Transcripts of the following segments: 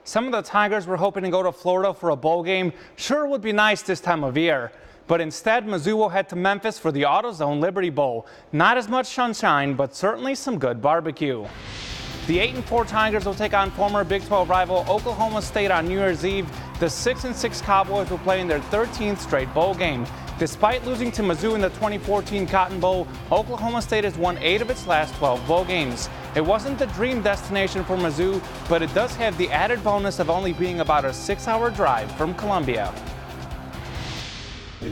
Some of the Tigers were hoping to go to Florida for a bowl game. Sure would be nice this time of year. But instead, Mizzou will head to Memphis for the AutoZone Liberty Bowl. Not as much sunshine, but certainly some good barbecue. The 8-4 Tigers will take on former Big 12 rival Oklahoma State on New Year's Eve. The 6-6 Cowboys will play in their 13th straight bowl game. Despite losing to Mizzou in the 2014 Cotton Bowl, Oklahoma State has won 8 of its last 12 bowl games. It wasn't the dream destination for Mizzou, but it does have the added bonus of only being about a 6-hour drive from Columbia.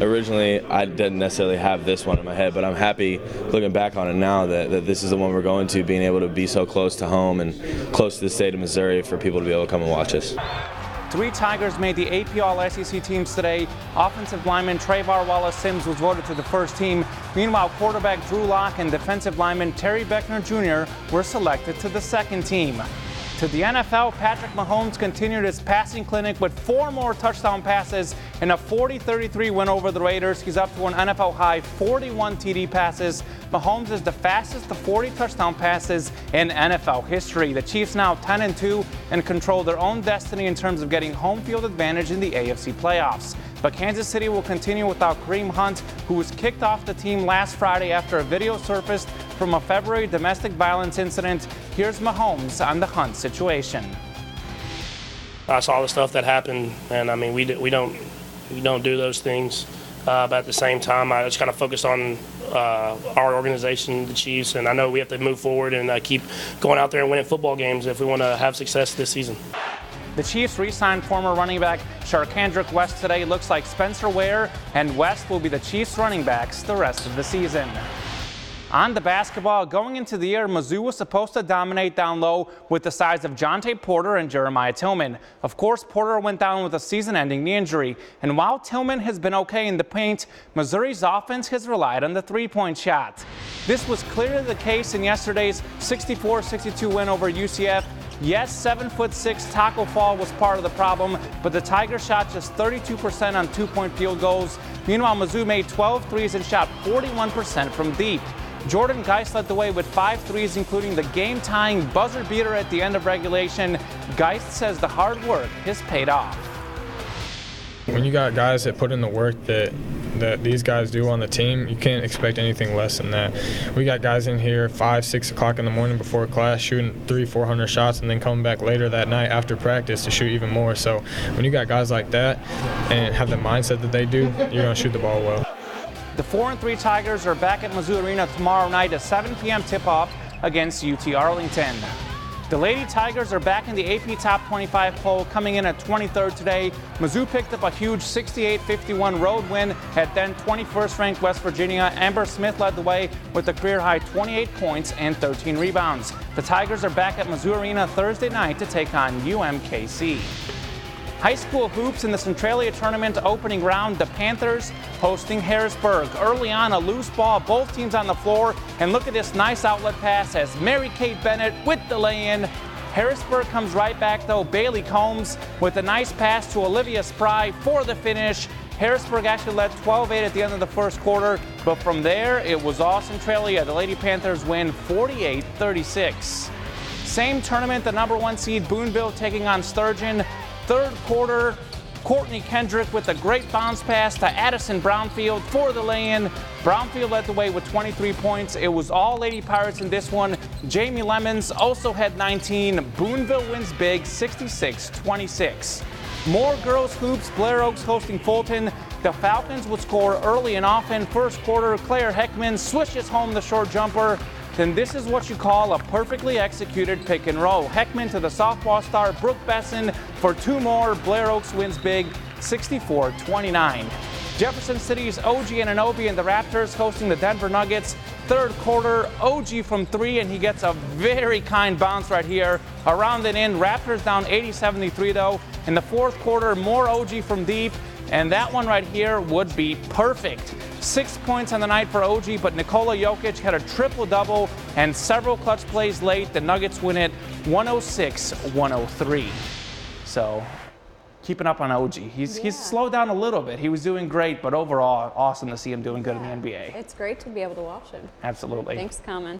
Originally, I didn't necessarily have this one in my head, but I'm happy looking back on it now that this is the one we're going to, being able to be so close to home and close to the state of Missouri for people to be able to come and watch us. 3 Tigers made the AP All-SEC teams today. Offensive lineman Travar Wallace-Sims was voted to the first team. Meanwhile, quarterback Drew Lock and defensive lineman Terry Beckner Jr. were selected to the second team. To the NFL, Patrick Mahomes continued his passing clinic with 4 more touchdown passes in a 40-33 win over the Raiders. He's up to an NFL-high 41 TD passes. Mahomes is the fastest to 40 touchdown passes in NFL history. The Chiefs now 10-2 and control their own destiny in terms of getting home field advantage in the AFC playoffs. But Kansas City will continue without Kareem Hunt, who was kicked off the team last Friday after a video surfaced from a February domestic violence incident. Here's Mahomes on the Hunt situation. I saw the stuff that happened, and I mean, we don't do those things. But at the same time, I just kind of focused on our organization, the Chiefs, and I know we have to move forward and keep going out there and winning football games if we want to have success this season. The Chiefs re-signed former running back Sharkandrick West today. Looks like Spencer Ware and West will be the Chiefs running backs the rest of the season. On the basketball, going into the year, Mizzou was supposed to dominate down low with the sides of Jonte Porter and Jeremiah Tillman. Of course, Porter went down with a season-ending knee injury. And while Tillman has been okay in the paint, Missouri's offense has relied on the three-point shot. This was clearly the case in yesterday's 64-62 win over UCF. Yes, 7'6" Taco Fall was part of the problem, but the Tigers shot just 32% on 2-point field goals. Meanwhile, Mizzou made 12 threes and shot 41% from deep. Jordan Geist led the way with 5 threes, including the game-tying buzzer beater at the end of regulation. Geist says the hard work has paid off. When you got guys that put in the work that these guys do on the team, you can't expect anything less than that. We got guys in here 5, 6 o'clock in the morning before class shooting 300-400 shots and then coming back later that night after practice to shoot even more. So when you got guys like that and have the mindset that they do, you're going to shoot the ball well. The 4-3 Tigers are back at Mizzou Arena tomorrow night, a 7 p.m. tip-off against UT Arlington. The Lady Tigers are back in the AP Top 25 poll, coming in at 23rd today. Mizzou picked up a huge 68-51 road win at then 21st-ranked West Virginia. Amber Smith led the way with a career-high 28 points and 13 rebounds. The Tigers are back at Mizzou Arena Thursday night to take on UMKC. High school hoops in the Centralia tournament opening round, the Panthers hosting Harrisburg. Early on, a loose ball, both teams on the floor, and look at this nice outlet pass as Mary-Kate Bennett with the lay-in. Harrisburg comes right back though. Bailey Combs with a nice pass to Olivia Spry for the finish. Harrisburg actually led 12-8 at the end of the first quarter, but from there it was all Centralia. The Lady Panthers win 48-36. Same tournament, the number 1 seed Boonville taking on Sturgeon. Third quarter, Courtney Kendrick with a great bounce pass to Addison Brownfield for the lay-in. Brownfield led the way with 23 points. It was all Lady Pirates in this one. Jamie Lemons also had 19. Boonville wins big, 66-26. More girls hoops, Blair Oaks hosting Fulton. The Falcons would score early and often. First quarter, Claire Heckman swishes home the short jumper. Then this is what you call a perfectly executed pick and roll. Heckman to the softball star Brooke Besson for 2 more. Blair Oaks wins big, 64-29. Jefferson City's OG Ananobi and the Raptors hosting the Denver Nuggets. Third quarter, OG from 3, and he gets a very kind bounce right here. Around and in, Raptors down 80-73 though. In the fourth quarter, more OG from deep, and that one right here would be perfect. 6 points on the night for OG, but Nikola Jokic had a triple-double and several clutch plays late. The Nuggets win it 106-103. So keeping up on OG. He's slowed down a little bit. He was doing great, but overall, awesome to see him doing good in the NBA. It's great to be able to watch him. Absolutely. Thanks, Kamen.